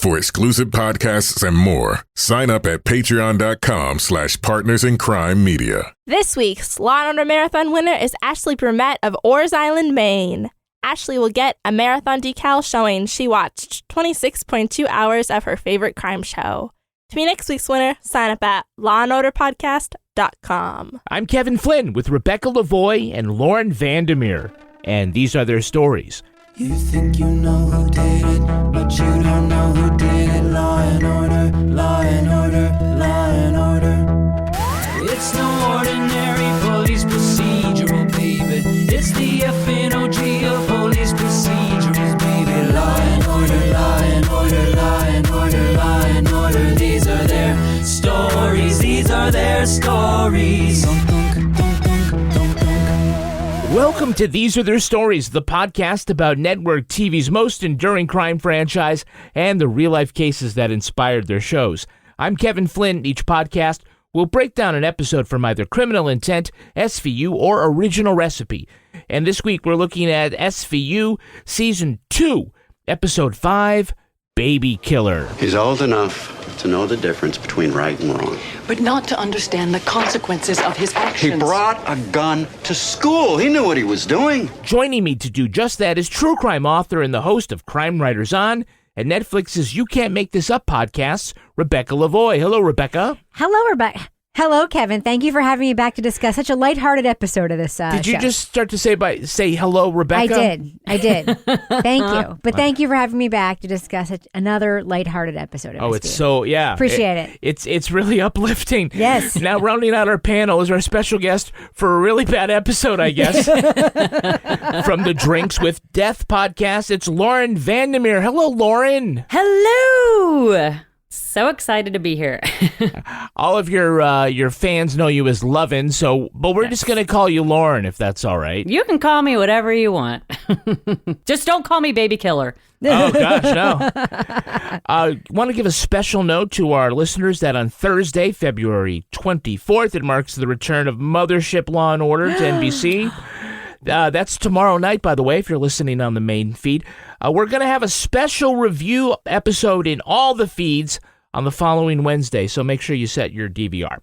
For exclusive podcasts and more, sign up at patreon.com/partnersincrimemedia. This week's Law & Order Marathon winner is Ashley Brumett of Orrs Island, Maine. Ashley will get a marathon decal showing she watched 26.2 hours of her favorite crime show. To be next week's winner, sign up at lawandorderpodcast.com. I'm Kevin Flynn with Rebecca Lavoie and Lauren Vandermeer, and these are their stories. You think you know who did it, but you don't know who did it. Law and order, law and order, law and order. It's no ordinary police procedural, baby. It's the FNOG of police procedurals, baby. Law and order, law and order, law and order, law and order. These are their stories, these are their stories. Welcome to These Are Their Stories, the podcast about network TV's most enduring crime franchise and the real-life cases that inspired their shows. I'm Kevin Flynn. Each podcast will break down an episode from either Criminal Intent, SVU, or Original Recipe. And this week we're looking at SVU Season 2, Episode 5, Baby Killer. He's old enough to know the difference between right and wrong. But not to understand the consequences of his actions. He brought a gun to school. He knew what he was doing. Joining me to do just that is true crime author and the host of Crime Writers On and Netflix's You Can't Make This Up podcasts, Rebecca Lavoie. Hello, Rebecca. Hello, Rebecca. Hello, Kevin. Thank you for having me back to discuss such a lighthearted episode of this Did you show. just start to say hello, Rebecca? I did. Thank you. But thank you for having me back to discuss another lighthearted episode of Oh, SVU. it's so, yeah. Appreciate it. It's really uplifting. Yes. Now, rounding out our panel is our special guest for a really bad episode, I guess. From the Drinks with Death podcast, it's Lauren Vandermeer. Hello, Lauren. Hello. So excited to be here. All of your fans know you as Lovin', but we're just going to call you Lauren, if that's all right. You can call me whatever you want. Just don't call me Baby Killer. Oh, gosh, no. I want to give a special note to our listeners that on Thursday, February 24th, it marks the return of Mothership Law & Order to NBC. That's tomorrow night, by the way, if you're listening on the main feed. We're going to have a special review episode in all the feeds on the following Wednesday, so make sure you set your DVR.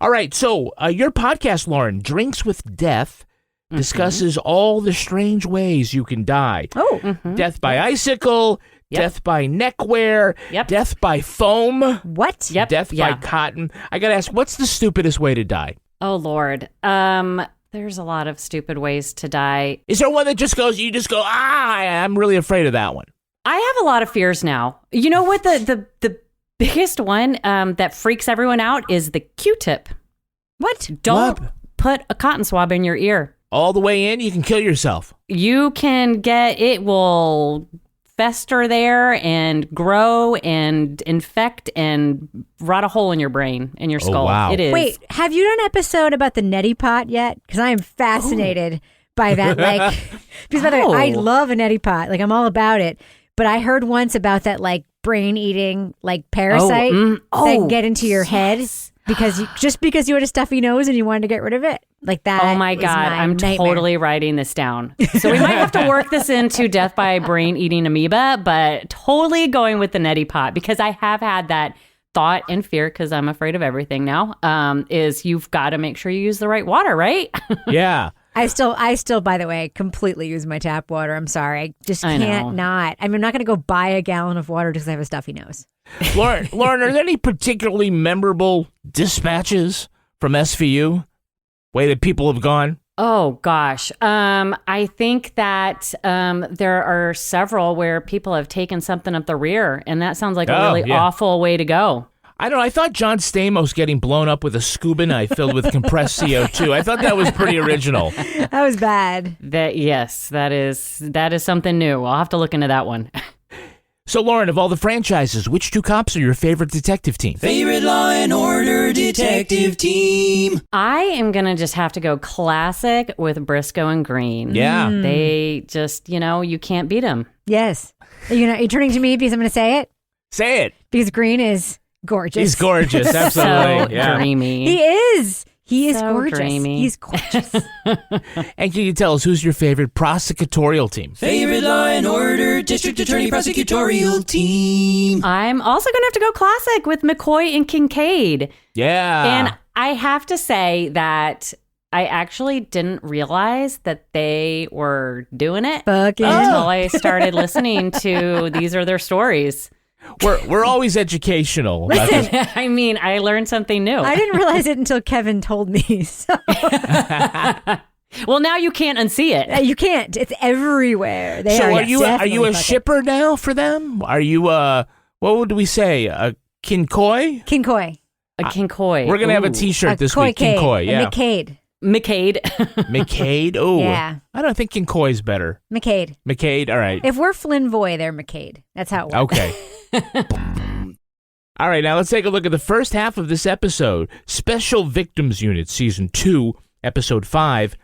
All right, so your podcast, Lauren, Drinks with Death, discusses all the strange ways you can die. Oh. Death by icicle, death by neckwear, death by foam, What? death by cotton. I got to ask, what's the stupidest way to die? Oh, Lord. There's a lot of stupid ways to die. Is there one that you just go, I'm really afraid of that one? I have a lot of fears now. You know what? The biggest one that freaks everyone out is the Q-tip. What? Don't put a cotton swab in your ear. All the way in, you can kill yourself. You can it will fester there and grow and infect and rot a hole in your brain, in your skull. Wow. It is. Wait, have you done an episode about the neti pot yet? Because I am fascinated by that. Because by the way, I love a neti pot. I'm all about it. But I heard once about that brain-eating parasite that get into your head because you had a stuffy nose and you wanted to get rid of it. That. Oh my God, I'm nightmare. totally writing this down. So we might have to work this into death by brain-eating amoeba, but totally going with the neti pot because I have had that thought and fear because I'm afraid of everything now, is you've got to make sure you use the right water, right? Yeah. I still, by the way, completely use my tap water. I'm sorry. I just can't not. I'm not going to go buy a gallon of water just because I have a stuffy nose. Lauren, are there any particularly memorable dispatches from SVU? Way that people have gone? Oh, gosh. I think that there are several where people have taken something up the rear, and that sounds like a really awful way to go. I don't know. I thought John Stamos getting blown up with a scuba knife filled with compressed CO2. I thought that was pretty original. That was bad. That is something new. I'll have to look into that one. So, Lauren, of all the franchises, which two cops are your favorite detective team? Favorite Law and Order detective team. I am going to just have to go classic with Briscoe and Green. Yeah. They just, you can't beat them. Yes. Are you turning to me because I'm going to say it? Say it. Because Green is gorgeous. He's gorgeous, absolutely. So dreamy. He is. He is So gorgeous. dreamy. He's gorgeous. And can you tell us who's your favorite prosecutorial team? Favorite Law and Order District Attorney Prosecutorial Team. I'm also going to have to go classic with McCoy and Kincaid. Yeah. And I have to say that I actually didn't realize that they were doing it Fucking until I started listening to These Are Their Stories. We're always educational. about this. Listen, I mean, I learned something new. I didn't realize it until Kevin told me. So Well, now you can't unsee it. you can't. It's everywhere. They So are are you definitely a fucking- shipper now for them? Are you what would we say? A Kincoy? Kincoy. A Kincoy. We're gonna have a Ooh. T-shirt this week. Coy-Cade. Kincoy, yeah. A McCade. McCade. McCade. Oh, Yeah. I don't think Kincoy's better. McCade. McCade. All right. If we're Flynn Voy, they're McCade. That's how it works. Okay. All right, now let's take a look at the first half of this episode. Special Victims Unit, Season 2, Episode 5,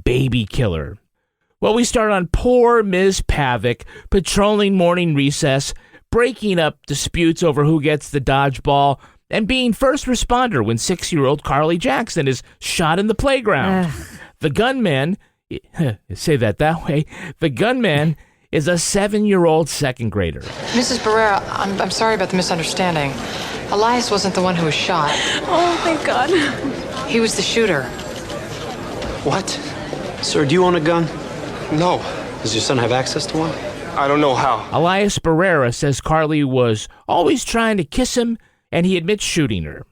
Baby Killer. Well, we start on poor Ms. Pavick patrolling morning recess, breaking up disputes over who gets the dodgeball, and being first responder when 6-year-old Carly Jackson is shot in the playground. The gunman, say that way, the gunman is a 7-year-old second grader. Mrs. Barrera, I'm sorry about the misunderstanding. Elias wasn't the one who was shot. Oh, thank God. He was the shooter. What? Sir, do you own a gun? No. Does your son have access to one? I don't know how. Elias Barrera says Carly was always trying to kiss him, and he admits shooting her.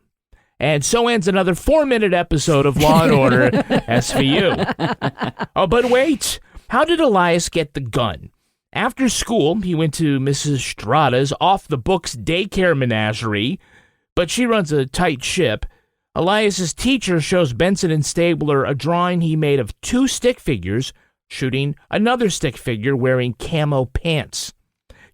And so ends another 4-minute episode of Law & Order SVU. Oh, but wait. How did Elias get the gun? After school, he went to Mrs. Strada's off-the-books daycare menagerie, but she runs a tight ship. Elias's teacher shows Benson and Stabler a drawing he made of 2 stick figures shooting another stick figure wearing camo pants.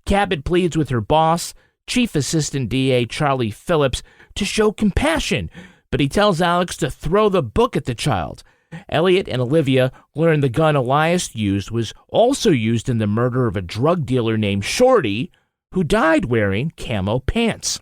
Cabot pleads with her boss, Chief Assistant DA Charlie Phillips, to show compassion, but he tells Alex to throw the book at the child. Elliot and Olivia learn the gun Elias used was also used in the murder of a drug dealer named Shorty, who died wearing camo pants.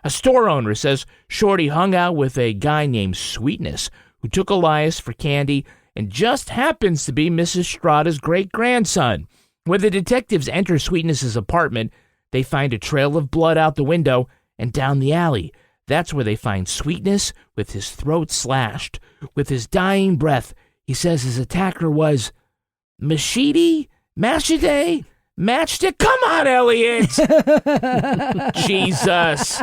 A store owner says Shorty hung out with a guy named Sweetness, who took Elias for candy and just happens to be Mrs. Strada's great-grandson. When the detectives enter Sweetness's apartment, they find a trail of blood out the window and down the alley. That's where they find Sweetness with his throat slashed. With his dying breath, he says his attacker was Machete? Matchstick? Come on, Elliot! Jesus.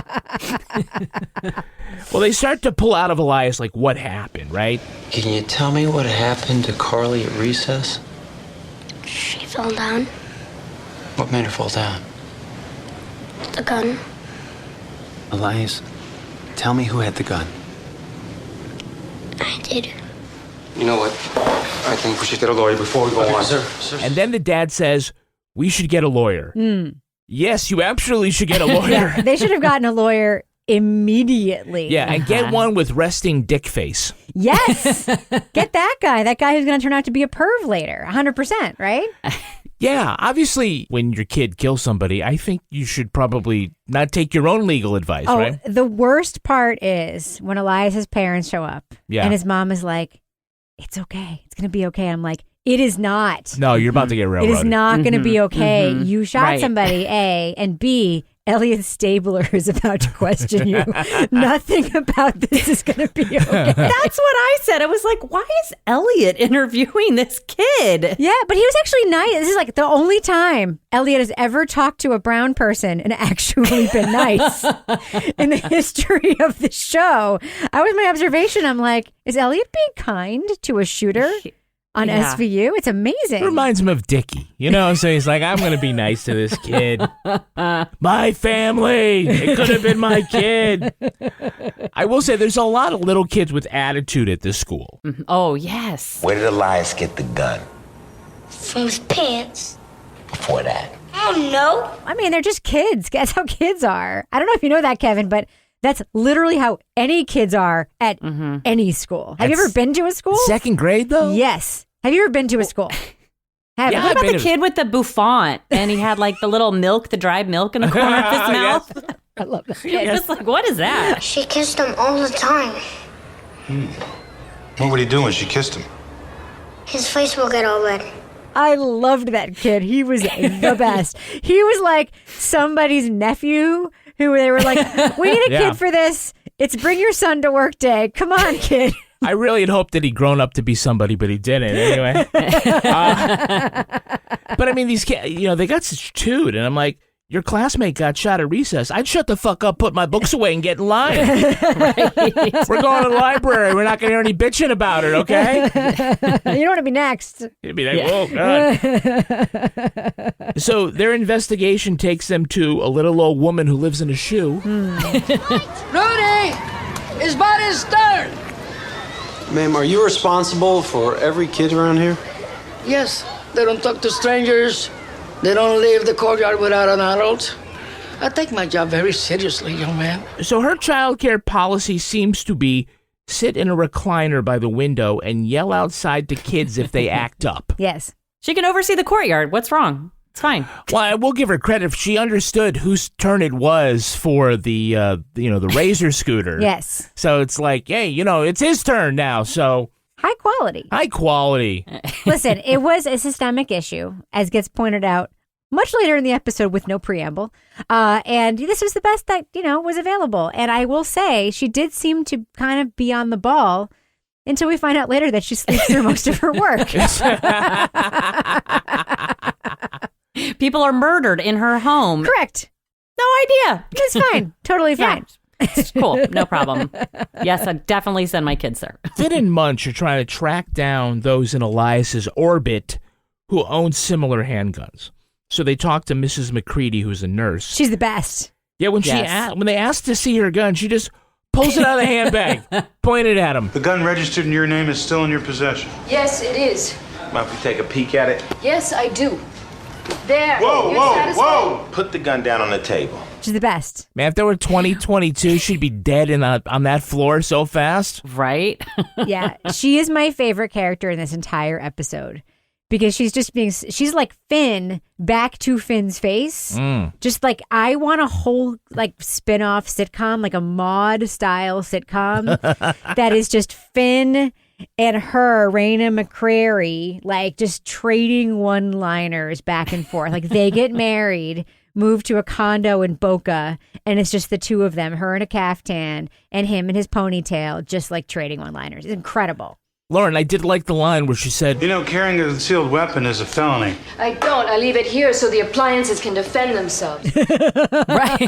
Well, they start to pull out of Elias, like, what happened, right? Can you tell me what happened to Carly at recess? She fell down. What made her fall down? The gun. Elias, tell me who had the gun. I did. You know what? I think we should get a lawyer before we go on. Sir. And then the dad says, we should get a lawyer. Yes, you absolutely should get a lawyer. Yeah, they should have gotten a lawyer immediately. Yeah, and get one with resting dick face. Yes. Get that guy. That guy who's going to turn out to be a perv later. 100%, right? Yeah, obviously, when your kid kills somebody, I think you should probably not take your own legal advice, right? The worst part is when Elias's parents show up and his mom is like, it's okay. It's going to be okay. I'm like, it is not. No, you're about to get railroaded. It is not going to be okay. You shot Right. somebody, A, and B, Elliot Stabler is about to question you. Nothing about this is going to be okay. That's what I said. I was like, why is Elliot interviewing this kid? Yeah, but he was actually nice. This is like the only time Elliot has ever talked to a brown person and actually been nice in the history of the show. I was my observation. I'm like, is Elliot being kind to a shooter on Yeah. SVU? It's amazing. It reminds him of Dickie, you know? So he's like, I'm going to be nice to this kid. My family. It could have been my kid. I will say there's a lot of little kids with attitude at this school. Oh, yes. Where did Elias get the gun? From his pants. Before that? I don't know. I mean, they're just kids. That's how kids are. I don't know if you know that, Kevin, but that's literally how any kids are at any school. Have you ever been to a school? Second grade, though? Yes. Have you ever been to a school? Have Yeah, you? What about been the to- kid with the bouffant? And he had like the little milk, the dried milk in the corner of his mouth. I love that. You're just like, what is that? She kissed him all the time. What would he do when she kissed him? His face will get all red. I loved that kid. He was the best. He was like somebody's nephew who they were like, we need a kid for this. It's bring your son to work day. Come on, kid. I really had hoped that he'd grown up to be somebody, but he didn't anyway. But I mean, these kids, they got such toot, and I'm like, your classmate got shot at recess. I'd shut the fuck up, put my books away, and get in line. Right. We're going to the library. We're not going to hear any bitching about it, okay? You don't want to be next. You'd be like, oh, God. So their investigation takes them to a little old woman who lives in a shoe. Rudy! His body's stirred! Ma'am, are you responsible for every kid around here? Yes, they don't talk to strangers. They don't leave the courtyard without an adult. I take my job very seriously, young man. So her childcare policy seems to be sit in a recliner by the window and yell outside to kids if they act up. Yes. She can oversee the courtyard. What's wrong? It's fine. Well, I will give her credit. She understood whose turn it was for the razor scooter. Yes. So it's like, hey, it's his turn now. So high quality. High quality. Listen, it was a systemic issue, as gets pointed out much later in the episode with no preamble. And this was the best that, was available. And I will say she did seem to kind of be on the ball until we find out later that she sleeps through most of her work. People are murdered in her home. Correct. No idea. It's fine. Totally fine. It's cool. No problem. Yes, I'd definitely send my kids there. Finn and Munch are trying to track down those in Elias's orbit who own similar handguns. So they talk to Mrs. McCready, who's a nurse. She's the best. Yeah, when when they asked to see her gun, she just pulls it out of the handbag, pointed at him. The gun registered in your name is still in your possession. Yes, it is. Mind if we take a peek at it? Yes, I do. There. Whoa, You're satisfied? whoa! Put the gun down on the table. She's the best. Man, if there were 2022, she'd be dead on that floor so fast. Right? Yeah, she is my favorite character in this entire episode. Because she's like Finn back to Finn's face. Just like, I want a whole spin-off sitcom, like a Maude style sitcom that is just Finn and her, Raina McCrary, just trading one-liners back and forth. Like they get married, move to a condo in Boca, and it's just the two of them, her in a caftan and him in his ponytail, just trading one-liners. It's incredible. Lauren, I did like the line where she said, carrying a concealed weapon is a felony. I don't. I leave it here so the appliances can defend themselves. Right.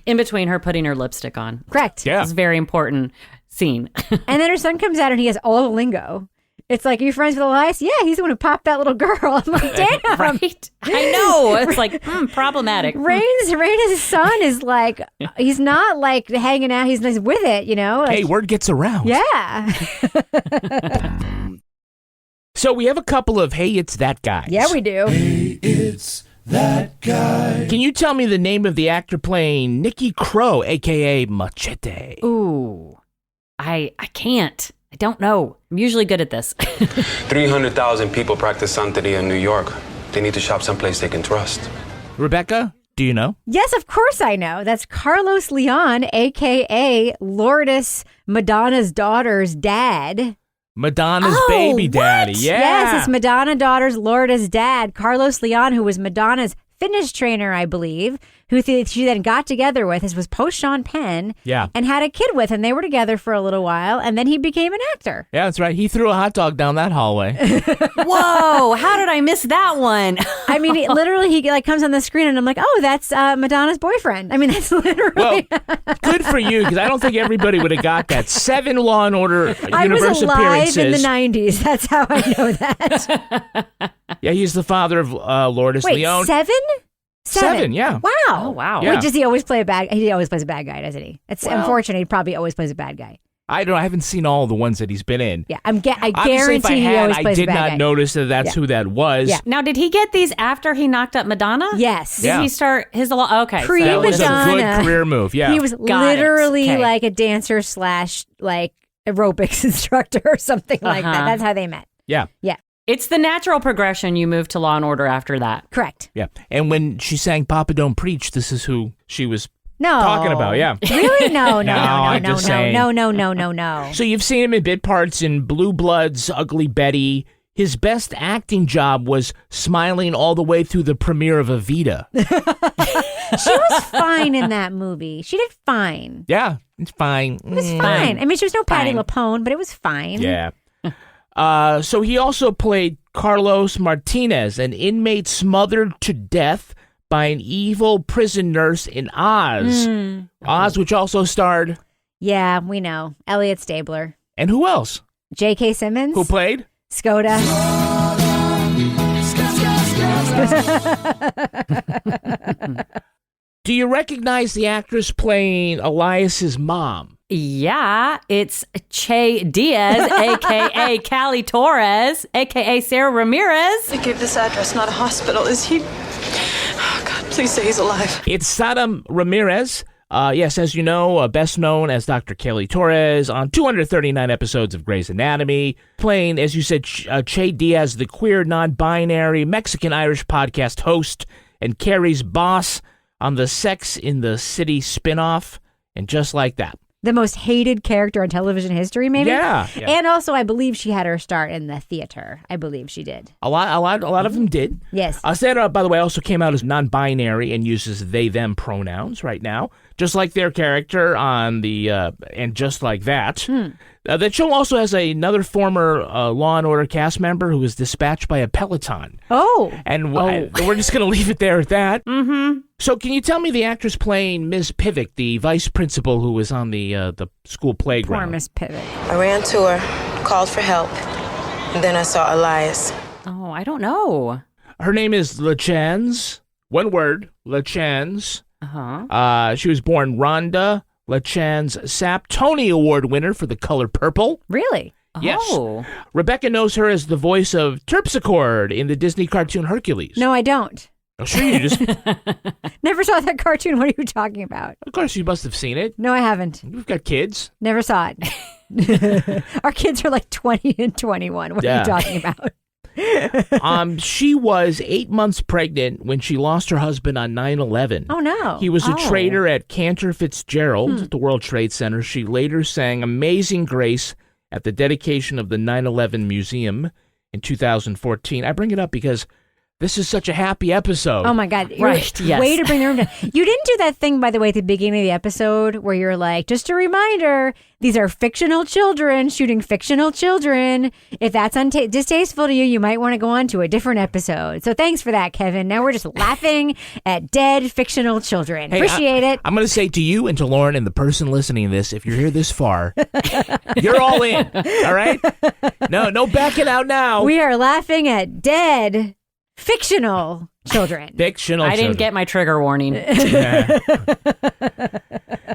In between her putting her lipstick on. Correct. Yeah. It's a very important scene. And then her son comes out and he has all the lingo. It's like, are you friends with Elias? Yeah, he's the one who popped that little girl. I'm like, damn. Right? I know. It's problematic. Raina's son is he's not hanging out. He's with it, hey, word gets around. Yeah. So we have a couple of, hey, it's that guy. Yeah, we do. Hey, it's that guy. Can you tell me the name of the actor playing Nicky Crow, a.k.a. Machete? Ooh, I can't. I don't know. I'm usually good at this. 300,000 people practice Santeria in New York. They need to shop someplace they can trust. Rebecca, do you know? Yes, of course I know. That's Carlos Leon, a.k.a. Lourdes, Madonna's daughter's dad. Madonna's baby daddy. What? Yeah. Yes, it's Madonna daughter's Lourdes' dad, Carlos Leon, who was Madonna's fitness trainer, I believe, who she then got together with. This was post Sean Penn. Yeah. And had a kid with, and they were together for a little while, and then he became an actor. Yeah, that's right. He threw a hot dog down that hallway. Whoa, how did I miss that one? I mean, he comes on the screen, and I'm like, oh, that's Madonna's boyfriend. I mean, that's literally... Well, good for you, because I don't think everybody would have got that. 7 Law & Order I universe was alive appearances. in the 90s. That's how I know that. Yeah, he's the father of Lourdes Leon. 7? 7, yeah. Wow. Oh, wow. Yeah. Wait, does he always play a bad guy? He always plays a bad guy, doesn't he? It's unfortunate. He probably always plays a bad guy. I haven't seen all the ones that he's been in. Yeah, I Obviously, guarantee he always plays a bad guy. I did not notice that that's who that was. Yeah. Now, did he get these after he knocked up Madonna? Yes. Did he start his... Okay. Pre- That was a Madonna. good career move, yeah. He was Got it. literally Okay. like a dancer / aerobics instructor or something like that. That's how they met. Yeah. Yeah. It's the natural progression. You move to Law & Order after that. Correct. Yeah. And when she sang Papa Don't Preach, this is who she was No. talking about, yeah. Really? No. So you've seen him in bit parts in Blue Bloods, Ugly Betty. His best acting job was smiling all the way through the premiere of Evita. She was fine in that movie. She did fine. Yeah, it's fine. It was fine. I mean, she was no Patti LuPone, but it was fine. Yeah. So he also played Carlos Martinez, an inmate smothered to death by an evil prison nurse in Oz. Oz, which also starred... Yeah, we know. Elliot Stabler. And who else? J.K. Simmons. Who played? Skoda. Do you recognize the actress playing Elias's mom? Yeah, it's Che Diaz, a.k.a. Callie Torres, a.k.a. Sarah Ramirez. They gave this address, not a hospital. Is he... Oh, God, please say he's alive. It's Sada Ramirez. Yes, as you know, best known as Dr. Kayla Torres on 239 episodes of Grey's Anatomy, playing, as you said, Che Diaz, the queer, non-binary, Mexican-Irish podcast host, and Carrie's boss on the Sex in the City spinoff, and just like that. The most hated character in television history, maybe? Yeah. And also, I believe she had her start in the theater. I believe she did. A lot of them did. Yes. Sarah, by the way, also came out as non-binary and uses they/them pronouns right now, just like their character on the and just like that. The show also has another former Law & Order cast member who was dispatched by a Peloton. Oh. And we're just going to leave it there at that. Mm-hmm. So can you tell me the actress playing Ms. Pivot, the vice principal who was on the school playground? Poor Ms. Pivot. I ran to her, called for help, and then I saw Elias. Oh, I don't know. Her name is LaChance. One word, LaChance. Uh-huh. She was born Rhonda LaChance Sapp, Tony Award winner for The Color Purple. Really? Yes. Oh. Rebecca knows her as the voice of Terpsichore in the Disney cartoon Hercules. No, I don't. Oh, sure you just... Never saw that cartoon. What are you talking about? Of course you must have seen it. No, I haven't. We've got kids. Never saw it. Our kids are like 20 and 21. What are you talking about? She was 8 months pregnant when she lost her husband on 9/11. Oh, no. He was a trader at Cantor Fitzgerald at the World Trade Center. She later sang Amazing Grace at the dedication of the 9/11 Museum in 2014. I bring it up because this is such a happy episode. Oh, my God. Right, yes. Way to bring the room down. You didn't do that thing, by the way, at the beginning of the episode where you're like, just a reminder, these are fictional children shooting fictional children. If that's distasteful to you, you might want to go on to a different episode. So thanks for that, Kevin. Now we're just laughing at dead fictional children. Hey, Appreciate it. I'm going to say to you and to Lauren and the person listening to this, if you're here this far, you're all in. All right? No backing out now. We are laughing at dead fictional children. I didn't get my trigger warning.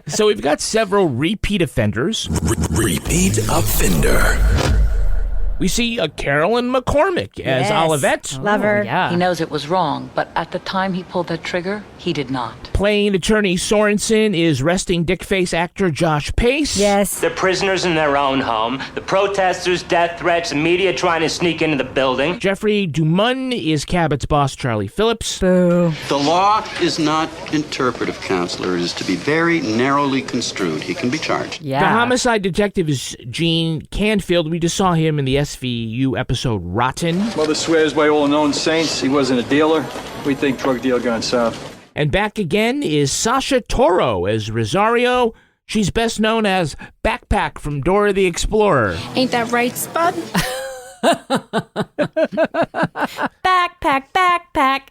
So we've got several repeat offenders. Repeat offender. We see Carolyn McCormick as Yes. Olivette. Love her. Yeah. He knows it was wrong, but at the time he pulled that trigger, he did not. Playing attorney Sorensen is resting dickface actor Josh Pace. Yes. They're prisoners in their own home. The protesters, death threats, the media trying to sneak into the building. Jeffrey Dumund is Cabot's boss Charlie Phillips. Boo. The law is not interpretive, counselor. It is to be very narrowly construed. He can be charged. The homicide detective is Gene Canfield. We just saw him in the SVU episode Rotten. Mother swears by all known saints he wasn't a dealer. We think drug deal gone south. And back again is Sasha Toro as Rosario. She's best known as Backpack from Dora the Explorer. Ain't that right, Spud? Backpack.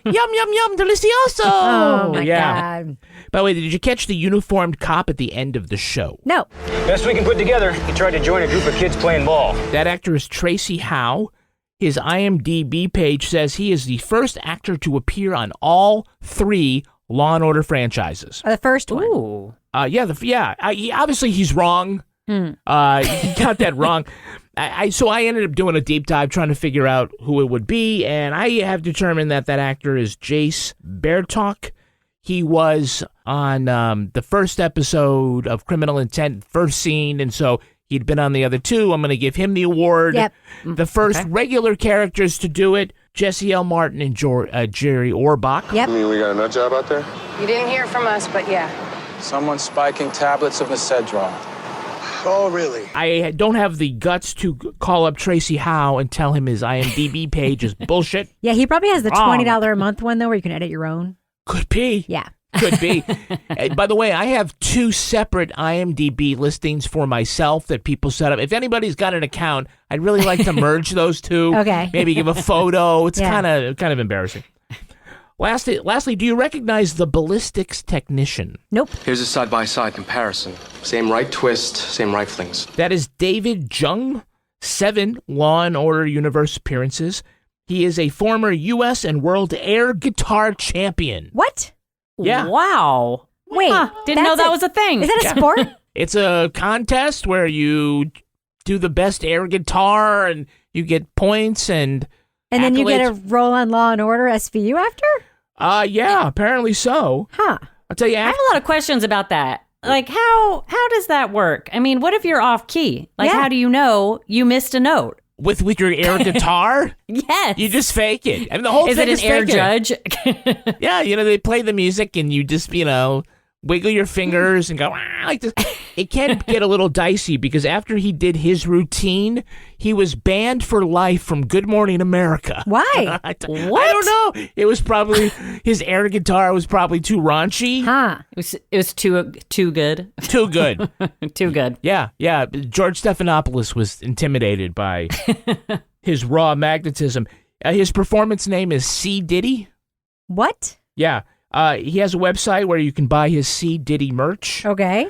Yum, yum, yum, delicioso. Oh, my God. By the way, did you catch the uniformed cop at the end of the show? No. Best we can put together, he tried to join a group of kids playing ball. That actor is Tracy Howe. His IMDb page says he is the first actor to appear on all 3 Law & Order franchises. The first one. Ooh. Obviously, he's wrong. He got that wrong. So I ended up doing a deep dive trying to figure out who it would be, and I have determined that actor is Jace Bertok. He was on the first episode of Criminal Intent, first scene, and so he'd been on the other 2. I'm going to give him the award. Yep. The first regular characters to do it, Jesse L. Martin and Jerry Orbach. Yep. You mean we got a nut job out there? You didn't hear from us, but yeah. Someone spiking tablets of Procedural. Oh, really? I don't have the guts to call up Tracy Howe and tell him his IMDb page is bullshit. Yeah, he probably has the $20 a month one, though, where you can edit your own. Could be. Yeah. Could be. By the way, I have 2 separate IMDb listings for myself that people set up. If anybody's got an account, I'd really like to merge those 2. Okay. Maybe give a photo. It's Yeah. kind of embarrassing. Lastly, do you recognize the ballistics technician? Nope. Here's a side-by-side comparison. Same right twist, same riflings. That is David Jung, 7 Law & Order Universe appearances. He is a former U.S. and World Air Guitar Champion. What? Yeah. Wow. Wait. Didn't know that was a thing. Is that a sport? It's a contest where you do the best air guitar and you get points and then you get a accolades. roll on Law & Order SVU after? Yeah, apparently so. Huh. I'll tell you I have a lot of questions about that. Like, how does that work? I mean, what if you're off key? Like, Yeah. how do you know you missed a note? With your air guitar? Yes. You just fake it. I mean, the whole Is thing it is an air faking it. judge? Yeah, they play the music and you just, wiggle your fingers and go like this. It can get a little dicey because after he did his routine, he was banned for life from Good Morning America. Why? I don't know. It was probably his air guitar was probably too raunchy. Huh. It was too good. Too good. Too good. Yeah. George Stephanopoulos was intimidated by his raw magnetism. His performance name is C. Diddy. What? Yeah. He has a website where you can buy his C. Diddy merch. Okay.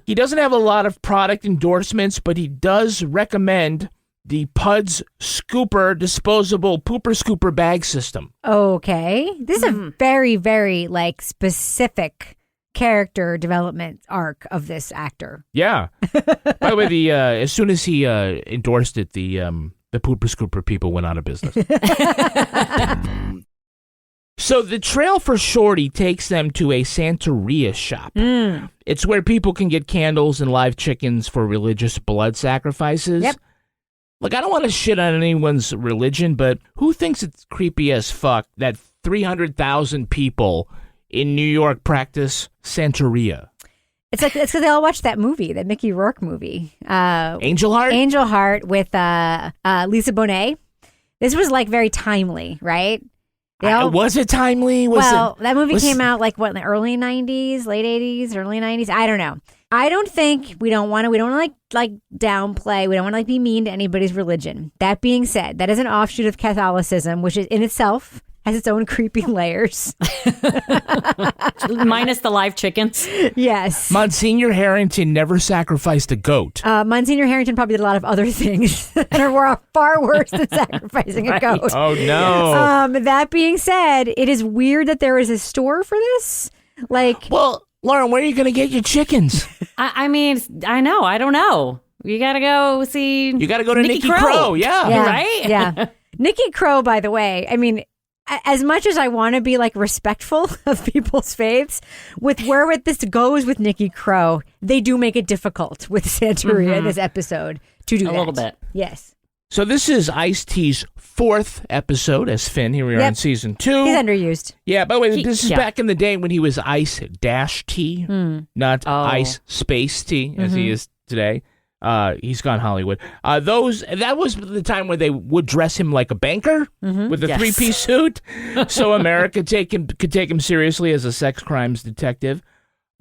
He doesn't have a lot of product endorsements, but he does recommend the Puds Scooper disposable pooper scooper bag system. Okay. This is a very, very, specific character development arc of this actor. Yeah. By the way, as soon as he endorsed it, the pooper scooper people went out of business. So the trail for Shorty takes them to a Santeria shop. It's where people can get candles and live chickens for religious blood sacrifices. Yep. Look, I don't want to shit on anyone's religion, but who thinks it's creepy as fuck that 300,000 people in New York practice Santeria? It's because they all watched that movie, that Mickey Rourke movie. Angel Heart? Angel Heart with Lisa Bonet. This was very timely, right? Was it timely? That movie came out in the early 90s, late 80s, early 90s. I don't know. I don't think we don't want to downplay. We don't want to be mean to anybody's religion. That being said, that is an offshoot of Catholicism, which is in itself has its own creepy layers. Minus the live chickens. Yes. Monsignor Harrington never sacrificed a goat. Monsignor Harrington probably did a lot of other things that are far worse than sacrificing a goat. Oh, no. That being said, it is weird that there is a store for this. Well, Lauren, where are you going to get your chickens? I mean, I know. I don't know. You got to go see. You got to go to Nikki Crow. Yeah. Right? Yeah. Nikki Crow, by the way, I mean, as much as I want to be respectful of people's faiths, with where this goes with Nikki Crow, they do make it difficult with Santeria in this episode to do that. A little bit. Yes. So this is Ice-T's 4th episode as Finn. Here we are in season 2. He's underused. Yeah, by the way, this is back in the day when he was Ice-T, not Ice Space T, as he is today. He's gone Hollywood. That was the time where they would dress him like a banker with a 3-piece suit, so America could take him seriously as a sex crimes detective.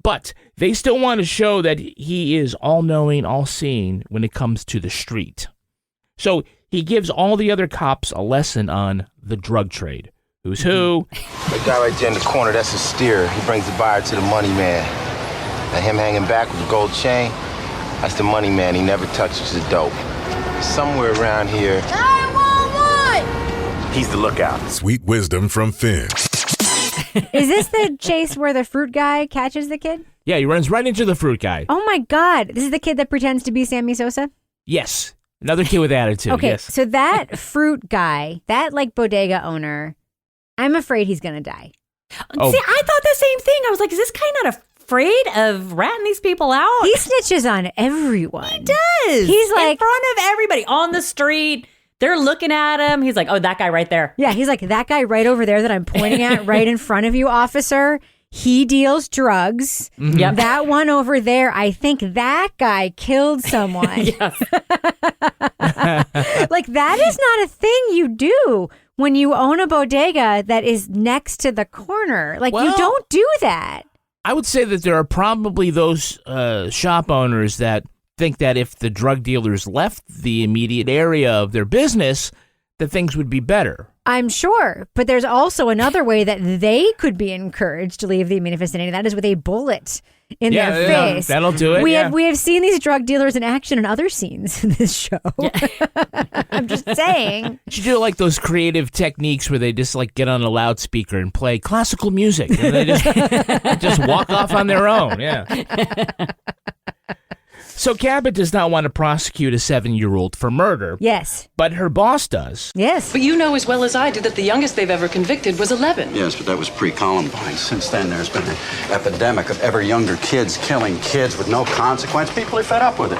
But they still want to show that he is all-knowing, all-seeing when it comes to the street. So he gives all the other cops a lesson on the drug trade. Who's who? The guy right there in the corner, that's a steer. He brings the buyer to the money man. And him hanging back with the gold chain, that's the money man. He never touches the dope. Somewhere around here. 911! He's the lookout. Sweet wisdom from Finn. Is this the chase where the fruit guy catches the kid? Yeah, he runs right into the fruit guy. Oh my God. This is the kid that pretends to be Sammy Sosa? Yes. Another kid with attitude. Okay, Yes. so that fruit guy, that bodega owner, I'm afraid he's going to die. Oh. See, I thought the same thing. I was like, is this guy not afraid of ratting these people out? He snitches on everyone. He does. He's in front of everybody on the street. They're looking at him. He's like, oh, that guy right there. Yeah, he's like, that guy right over there that I'm pointing at right in front of you, officer. he deals drugs. Yep. That one over there, I think that guy killed someone. Yes. Like, that is not a thing you do when you own a bodega that is next to the corner. Like, you don't do that. I would say that there are probably those shop owners that think that if the drug dealers left the immediate area of their business, that things would be better. I'm sure. But there's also another way that they could be encouraged to leave the immediate vicinity. That is with a bullet in their face. That'll do it. We have seen these drug dealers in action in other scenes in this show. I'm just saying. You should do like those creative techniques where they just like get on a loudspeaker and play classical music, and they just walk off on their own. Yeah. So Cabot does not want to prosecute a 7-year-old for murder. Yes. But her boss does. Yes. But you know as well as I do that the youngest they've ever convicted was 11. Yes, but that was pre-Columbine. Since then, there's been an epidemic of ever younger kids killing kids with no consequence. People are fed up with it.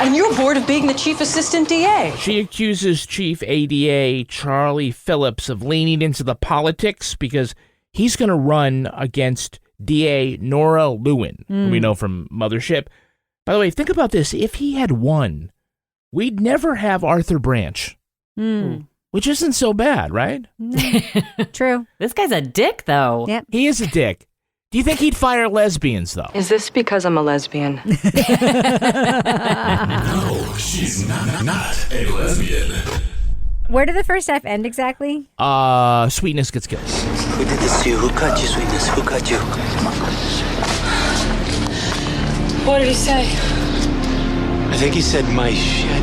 And you're bored of being the chief assistant DA. She accuses Chief ADA Charlie Phillips of leaning into the politics because he's going to run against DA Nora Lewin, who we know from Mothership. By the way, think about this. If he had won, we'd never have Arthur Branch, which isn't so bad, right? True. This guy's a dick, though. Yep. He is a dick. Do you think he'd fire lesbians, though? Is this because I'm a lesbian? No, she's not a lesbian. Where did the first half end exactly? Sweetness gets killed. Who did this to you? Who cut you, Sweetness? Who cut you? What did he say? I think he said my shed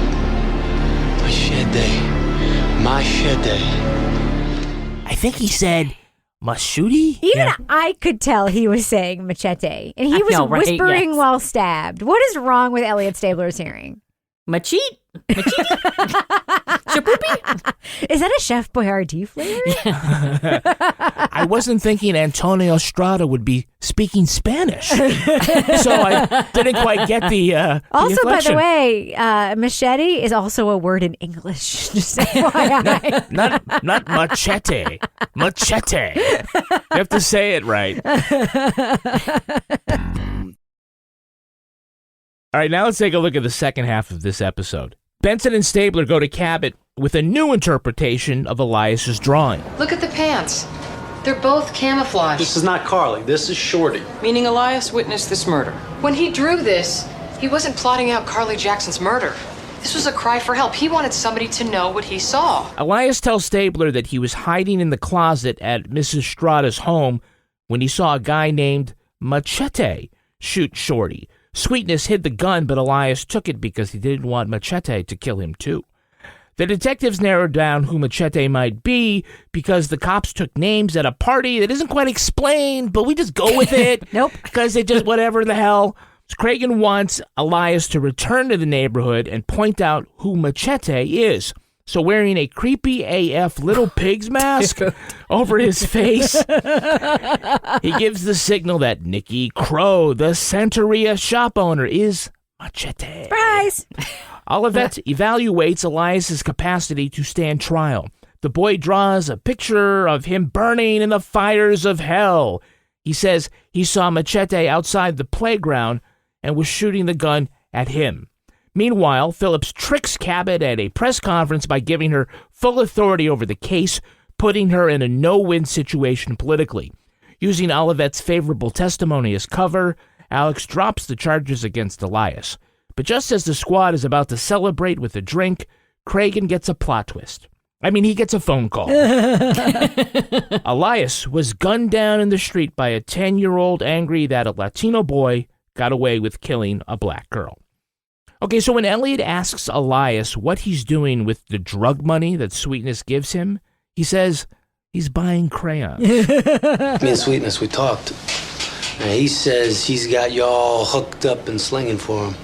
day. My shed day. I think he said Mashuti? Even I could tell he was saying machete. And he was whispering while stabbed. What is wrong with Elliot Stabler's hearing? Machete? Shapoopy? Is that a Chef Boyardee flavor? I wasn't thinking Antonio Estrada would be speaking Spanish. So I didn't quite get the Also, by the inflection. way, machete is also a word in English. Just FYI. Not machete. Machete. You have to say it right. All right, now let's take a look at the second half of this episode. Benson and Stabler go to Cabot with a new interpretation of Elias's drawing. Look at the pants. They're both camouflage. This is not Carly. This is Shorty. Meaning Elias witnessed this murder. When he drew this, he wasn't plotting out Carly Jackson's murder. This was a cry for help. He wanted somebody to know what he saw. Elias tells Stabler that he was hiding in the closet at Mrs. Strada's home when he saw a guy named Machete shoot Shorty. Sweetness hid the gun, but Elias took it because he didn't want Machete to kill him too. The detectives narrowed down who Machete might be because the cops took names at a party that isn't quite explained, but we just go with it. Nope. Because they just whatever the hell. Cragen wants Elias to return to the neighborhood and point out who Machete is. So wearing a creepy AF Little Pigs mask over his face, he gives the signal that Nicky Crow, the Santeria shop owner, is Machete. Surprise! Olivet evaluates Elias's capacity to stand trial. The boy draws a picture of him burning in the fires of hell. He says he saw Machete outside the playground and was shooting the gun at him. Meanwhile, Phillips tricks Cabot at a press conference by giving her full authority over the case, putting her in a no-win situation politically. Using Olivet's favorable testimony as cover, Alex drops the charges against Elias. But just as the squad is about to celebrate with a drink, Cragen gets a plot twist. I mean, he gets a phone call. Elias was gunned down in the street by a 10-year-old angry that a Latino boy got away with killing a black girl. Okay, so when Elliot asks Elias what he's doing with the drug money that Sweetness gives him, he says he's buying crayons. Me and Sweetness, we talked. And he says he's got y'all hooked up and slinging for him.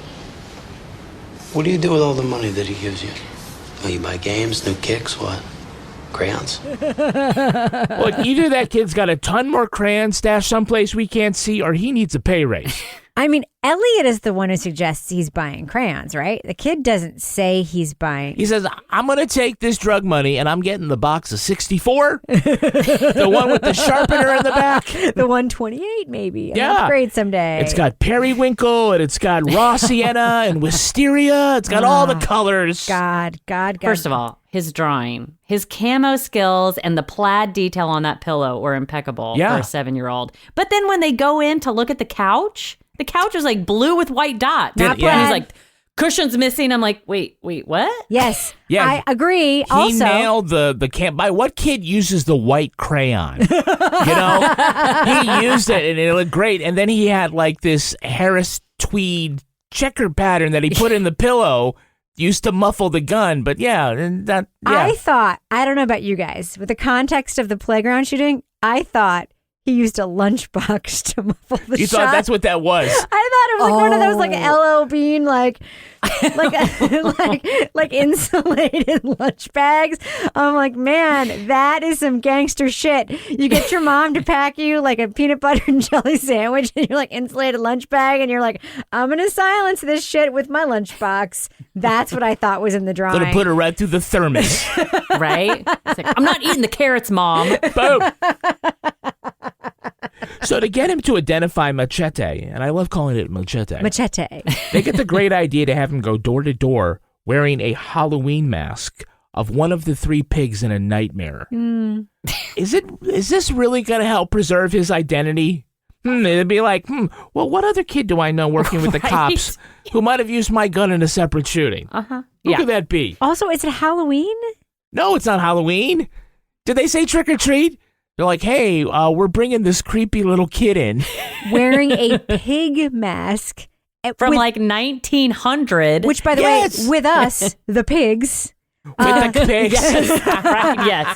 What do you do with all the money that he gives you? Oh, you buy games, new kicks, what? Crayons? Look, either that kid's got a ton more crayons stashed someplace we can't see, or he needs a pay raise. I mean, Elliot is the one who suggests he's buying crayons, right? The kid doesn't say he's buying. He says, I'm going to take this drug money and I'm getting the box of 64. The one with the sharpener in the back. The 128, maybe. Yeah. Upgrade someday. It's got periwinkle and it's got raw sienna and wisteria. It's got all the colors. God. First of all, his drawing, his camo skills, and the plaid detail on that pillow were impeccable for a 7-year-old. But then when they go in to look at the couch was like blue with white dots. Not plaid. plaid. He's like, cushion's missing. I'm like, wait, what? Yes. Yeah. I agree. He also, nailed the camp. By what kid uses the white crayon? You know, he used it and it looked great. And then he had like this Harris tweed checker pattern that he put in the pillow, used to muffle the gun. But I thought, I don't know about you guys, with the context of the playground shooting, I thought he used a lunchbox to muffle the shot. You thought that's what that was? I thought it was like one of those like LL Bean like insulated lunch bags. I'm like, man, that is some gangster shit. You get your mom to pack you like a peanut butter and jelly sandwich and you're like insulated lunch bag and you're like, I'm gonna silence this shit with my lunchbox. That's what I thought was in the drawing. Gonna put it right through the thermos. Right? It's like, I'm not eating the carrots, Mom. Boom. So to get him to identify Machete, and I love calling it Machete, they get the great idea to have him go door to door wearing a Halloween mask of one of the 3 pigs in a nightmare. Is this really going to help preserve his identity? It'd be like, well, what other kid do I know working with the cops who might have used my gun in a separate shooting? Who could that be? Also, is it Halloween? No, it's not Halloween. Did they say trick or treat? They're like, hey, we're bringing this creepy little kid in. Wearing a pig mask. From like 1900. Which, by the way, with us, the pigs. With the pigs.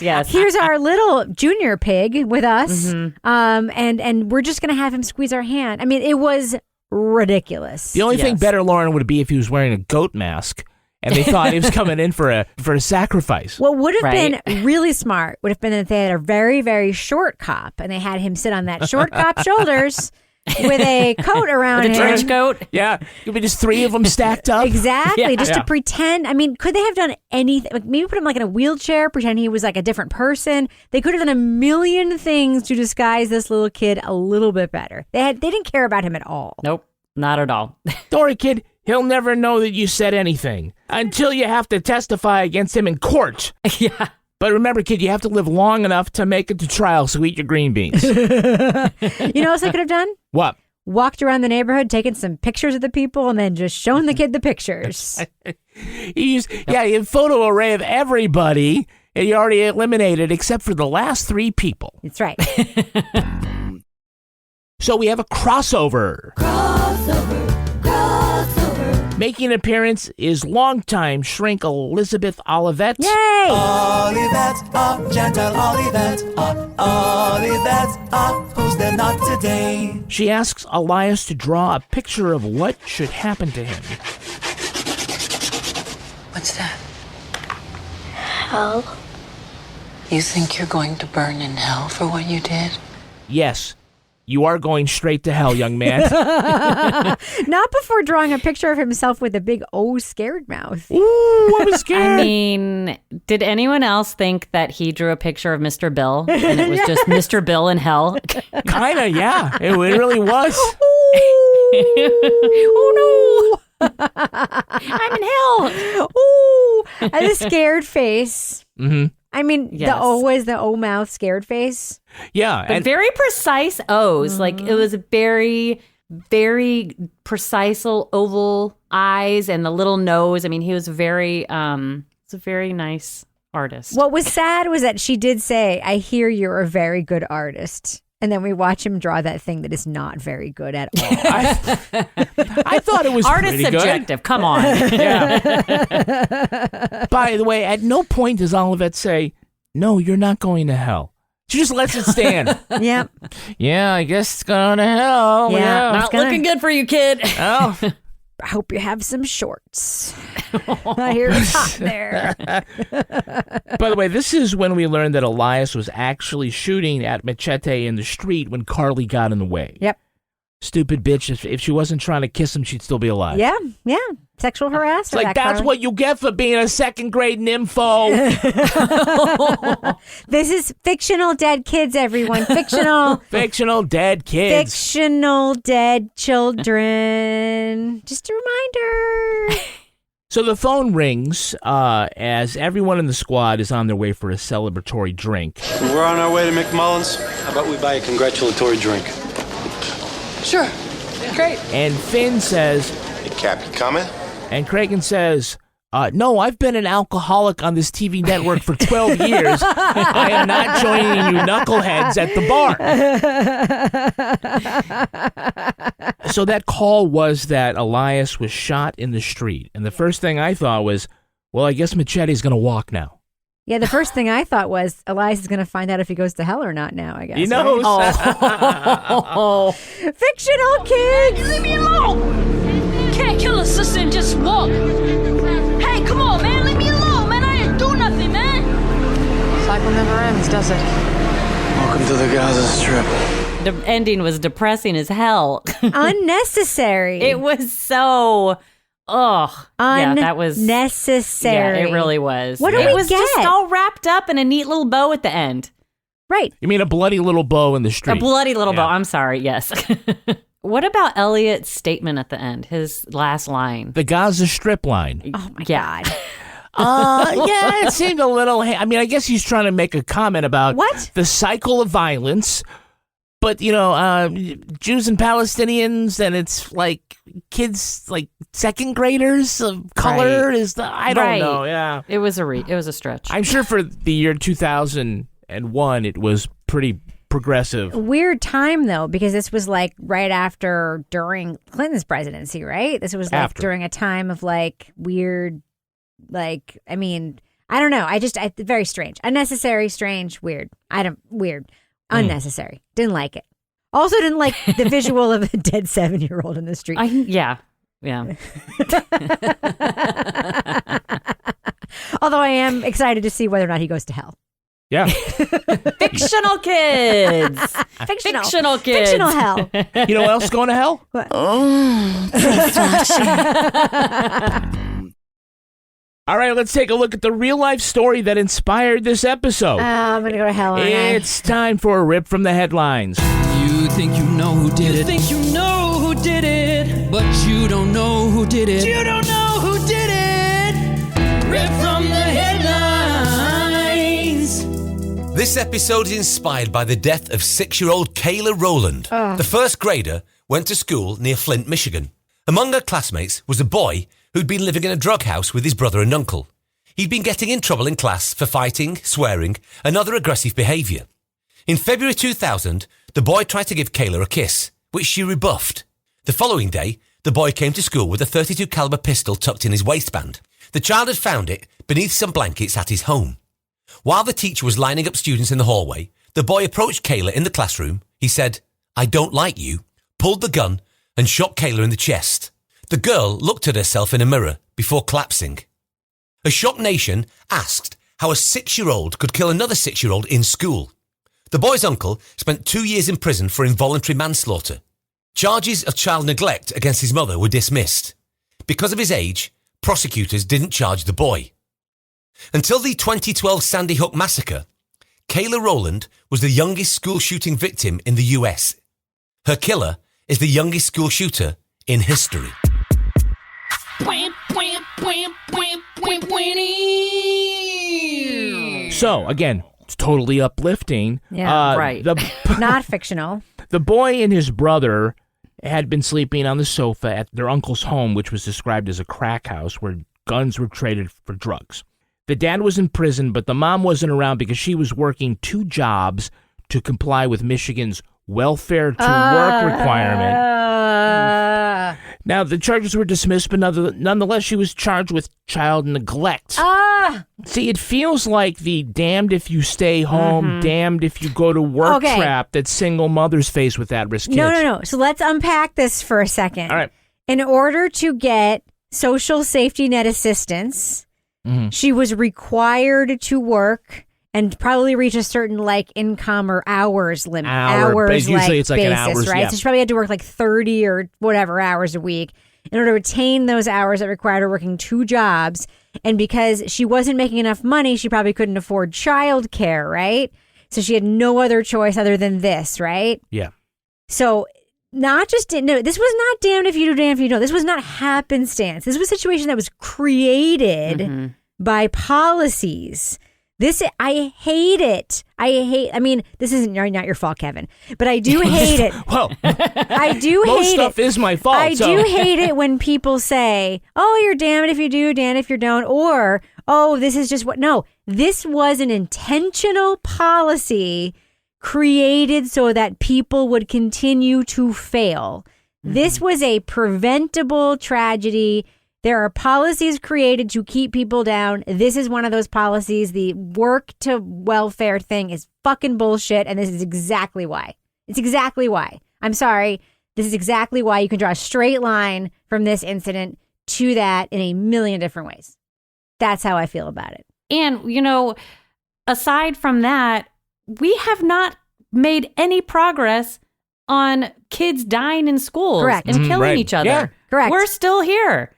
Yes. Here's our little junior pig with us. And we're just going to have him squeeze our hand. I mean, it was ridiculous. The only thing better, Lauren, would be if he was wearing a goat mask. And they thought he was coming in for a sacrifice. What would have been really smart would have been that they had a very, very short cop, and they had him sit on that short cop's shoulders with a coat around him. A trench coat. Yeah. Could be just 3 of them stacked up. Exactly. To pretend. I mean, could they have done anything? Like maybe put him like in a wheelchair, pretend he was like a different person. They could have done a million things to disguise this little kid a little bit better. They didn't care about him at all. Nope. Not at all. Don't worry, kid. He'll never know that you said anything until you have to testify against him in court. Yeah. But remember, kid, you have to live long enough to make it to trial, so eat your green beans. You know what else I could have done? What? Walked around the neighborhood, taking some pictures of the people, and then just showing the kid the pictures. You had a photo array of everybody, and you already eliminated except for the last 3 people. That's right. So we have a crossover. Making an appearance is longtime shrink Elizabeth Olivet. Yay! Olivet, gentle Olivet, Olivet, who's there not today? She asks Elias to draw a picture of what should happen to him. What's that? Hell. You think you're going to burn in hell for what you did? Yes, you are going straight to hell, young man. Not before drawing a picture of himself with a big scared mouth. Ooh, I was scared. I mean, did anyone else think that he drew a picture of Mr. Bill and it was just Mr. Bill in hell? Kinda, yeah. It really was. Oh no! I'm in hell. Ooh, and a scared face. Mm-hmm. I mean, Yes. the O is the O mouth scared face. Yeah. But very precise O's. Like it was very, very precise oval eyes and the little nose. I mean, he was very, it's a very nice artist. What was sad was that she did say, I hear you're a very good artist. And then we watch him draw that thing that is not very good at all. I thought it was Artist pretty good. subjective. Come on. Yeah. By the way, at no point does Olivet say, no, you're not going to hell. She just lets it stand. Yep. Yeah, I guess it's going to hell. Yeah. Not looking good for you, kid. Oh. I hope you have some shorts. I hear it's hot there. By the way, this is when we learned that Elias was actually shooting at Machete in the street when Carly got in the way. Yep. Stupid bitch. If she wasn't trying to kiss him, she'd still be alive. Yeah. Sexual harasser. It's like, that's what you get for being a second-grade nympho. This is fictional dead kids, everyone. Fictional dead kids. Fictional dead children. Just a reminder. So the phone rings as everyone in the squad is on their way for a celebratory drink. We're on our way to McMullen's. How about we buy a congratulatory drink? Sure. Great. And Finn says... Hey, Cap, you coming? And Cragen says, no, I've been an alcoholic on this TV network for 12 years. I am not joining you knuckleheads at the bar. So that call was that Elias was shot in the street. And the first thing I thought was, well, I guess Machete's going to walk now. Yeah, the first thing I thought was Elias is going to find out if he goes to hell or not now, I guess. He knows. Right? Fictional kids! Hey, leave me alone! Can't kill a sister and just walk. Hey, come on, man, leave me alone, man. I didn't do nothing, man. Cycle never ends, does it? Welcome to the Gaza Strip. The ending was depressing as hell. Unnecessary. It was so... Oh, yeah, that was necessary. Yeah, it really was. What do it we was get? Just all wrapped up in a neat little bow at the end. Right. You mean a bloody little bow in the street? A bloody little bow. I'm sorry. Yes. What about Elliot's statement at the end? His last line. The Gaza Strip line. Oh my God. Yeah, it seemed a little... I mean, I guess he's trying to make a comment about the cycle of violence. But, you know, Jews and Palestinians, and it's like kids, like second graders of color is the... I don't know, yeah. It was a stretch. I'm sure for the year 2001, it was pretty progressive. Weird time, though, because this was like right after, during Clinton's presidency, right? This was like during a time of like weird, like, I mean, I don't know. Very strange. Unnecessary, strange, weird. Weird. Unnecessary. Didn't like it. Also didn't like the visual of a dead 7-year-old in the street. Yeah. Although I am excited to see whether or not he goes to hell. Yeah. Fictional kids. Fictional kids. Fictional hell. You know what else is going to hell? What? All right, let's take a look at the real-life story that inspired this episode. I'm going to go to hell. It's time for a rip from the headlines. You think you know who did it. You think you know who did it. But you don't know who did it. You don't know who did it. Rip from the headlines. This episode is inspired by the death of 6-year-old Kayla Rolland. The first grader went to school near Flint, Michigan. Among her classmates was a boy who'd been living in a drug house with his brother and uncle. He'd been getting in trouble in class for fighting, swearing, and other aggressive behaviour. In February 2000, the boy tried to give Kayla a kiss, which she rebuffed. The following day, the boy came to school with a .32 caliber pistol tucked in his waistband. The child had found it beneath some blankets at his home. While the teacher was lining up students in the hallway, the boy approached Kayla in the classroom. He said, "I don't like you," pulled the gun, and shot Kayla in the chest. The girl looked at herself in a mirror before collapsing. A shocked nation asked how a 6-year-old could kill another 6-year-old in school. The boy's uncle spent 2 years in prison for involuntary manslaughter. Charges of child neglect against his mother were dismissed. Because of his age, prosecutors didn't charge the boy. Until the 2012 Sandy Hook massacre, Kayla Rolland was the youngest school shooting victim in the US. Her killer is the youngest school shooter in history. So, again, it's totally uplifting. Yeah, right. Not fictional. The boy and his brother had been sleeping on the sofa at their uncle's home, which was described as a crack house where guns were traded for drugs. The dad was in prison, but the mom wasn't around because she was working 2 jobs to comply with Michigan's welfare to work requirement. Now, the charges were dismissed, but nonetheless, she was charged with child neglect. See, it feels like the damned if you stay home, damned if you go to work trap that single mothers face with at-risk kids. No. So let's unpack this for a second. All right. In order to get social safety net assistance, she was required to work and probably reach a certain like income or hours limit. But usually it's like basis, an hours, right? yeah. So she probably had to work like 30 or whatever hours a week in order to retain those hours that required her working 2 jobs. And because she wasn't making enough money, she probably couldn't afford childcare, right? So she had no other choice other than this, right? Yeah. So this was not damned if you do, damned if you don't. This was not happenstance. This was a situation that was created by policies. I hate it. I mean, this isn't not your fault, Kevin, but I do hate it. Well, I do most hate stuff it. is my fault. I do hate it when people say, oh, you're damned if you do, damned if you don't, or, oh, this is just what. No, this was an intentional policy created so that people would continue to fail. This was a preventable tragedy. There are policies created to keep people down. This is one of those policies. The work to welfare thing is fucking bullshit, and this is exactly why. It's exactly why. I'm sorry. This is exactly why you can draw a straight line from this incident to that in a million different ways. That's how I feel about it. And, aside from that, we have not made any progress on kids dying in schools Correct. and killing right. each other. Yeah, correct. We're still here.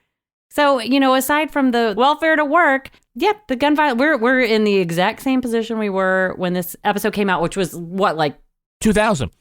So, aside from the welfare to work, the gun violence, we're in the exact same position we were when this episode came out, which was what, like 2000.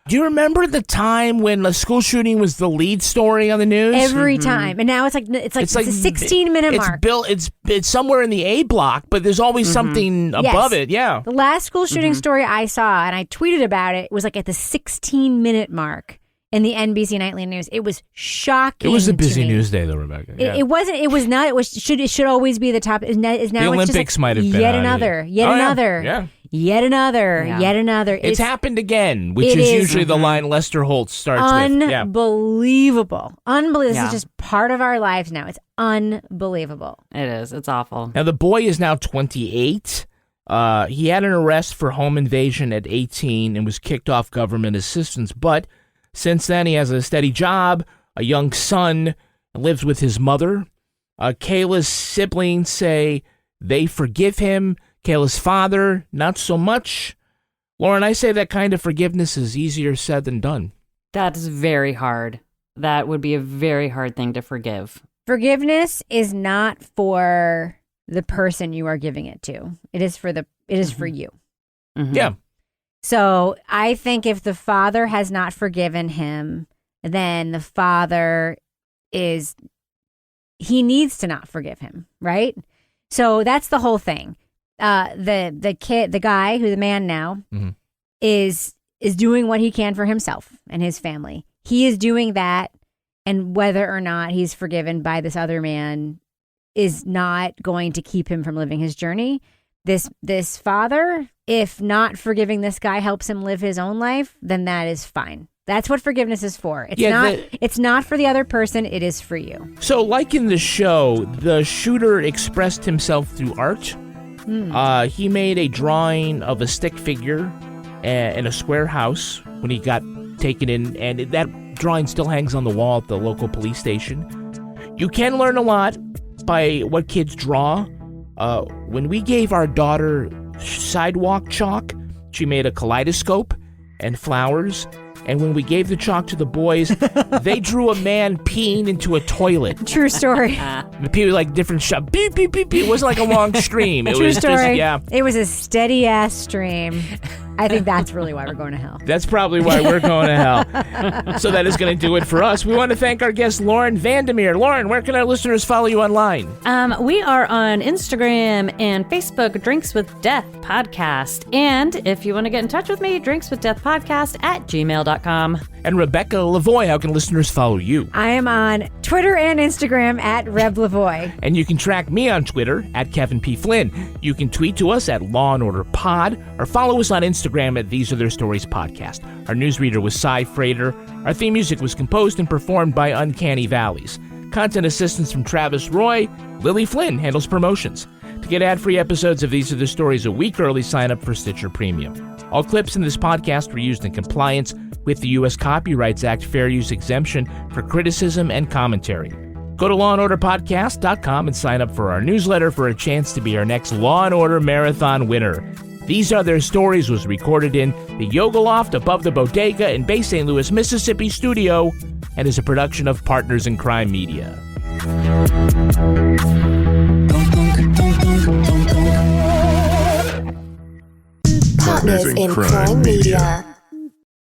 Do you remember the time when a school shooting was the lead story on the news? Every time. And now it's like a 16-minute mark. It's somewhere in the A block, but there's always something above it. Yeah. The last school shooting story I saw, and I tweeted about it, was like at the 16-minute mark in the NBC Nightly News. It was shocking. It was a busy news day, though, Rebecca. Yeah. It wasn't. It was not. It should always be the top. Is now the Olympics might have been yet on another. it. Yet another. Yeah. Yet another. Yeah. Yet another. It's happened again, which is usually the line Lester Holt starts with. Yeah. Unbelievable. Unbelievable. Yeah. This is just part of our lives now. It's unbelievable. it is. It's awful. Now, the boy is now 28. He had an arrest for home invasion at 18 and was kicked off government assistance. But since then, he has a steady job, a young son, and lives with his mother. Kayla's siblings say they forgive him. Kayla's father, not so much. Lauren, I say that kind of forgiveness is easier said than done. That's very hard. That would be a very hard thing to forgive. Forgiveness is not for the person you are giving it to. It is for for you. Mm-hmm. Yeah. So I think if the father has not forgiven him, then the father he needs to not forgive him, right? So that's the whole thing. The guy, who's the man now, is doing what he can for himself and his family. He is doing that, and whether or not he's forgiven by this other man is not going to keep him from living his journey. This father, if not forgiving this guy helps him live his own life, then that is fine. That's what forgiveness is for. It's not for the other person. It is for you. So, like in the show, the shooter expressed himself through art. He made a drawing of a stick figure in a square house when he got taken in, and that drawing still hangs on the wall at the local police station. You can learn a lot by what kids draw. When we gave our daughter sidewalk chalk, she made a kaleidoscope and flowers. And when we gave the chalk to the boys, they drew a man peeing into a toilet. True story. The people like different shot. Beep, beep, beep, beep. It wasn't like a long stream. It True was story. just, yeah. It was a steady ass stream. I think that's really why we're going to hell. That's probably why we're going to hell. So that is going to do it for us. We want to thank our guest, Lauren Vandermeer. Lauren, where can our listeners follow you online? We are on Instagram and Facebook, Drinks with Death Podcast. And if you want to get in touch with me, drinkswithddeathpodcast@gmail.com. And Rebecca Lavoie, how can listeners follow you? I am on Twitter and Instagram @RebLavoie. And you can track me on Twitter @Kevin P. Flynn. You can tweet to us @Law and Order Pod or follow us on Instagram @These Are Their Stories Podcast. Our newsreader was Cy Frater. Our theme music was composed and performed by Uncanny Valleys. Content assistance from Travis Roy. Lily Flynn handles promotions. To get ad-free episodes of These Are Their Stories a week early, sign up for Stitcher Premium. All clips in this podcast were used in compliance with the U.S. Copyrights Act fair use exemption for criticism and commentary. Go to lawandorderpodcast.com and sign up for our newsletter for a chance to be our next Law & Order Marathon winner. These Other Stories was recorded in the Yoga Loft above the Bodega in Bay St. Louis, Mississippi studio and is a production of Partners in Crime Media. Partners in Crime Media.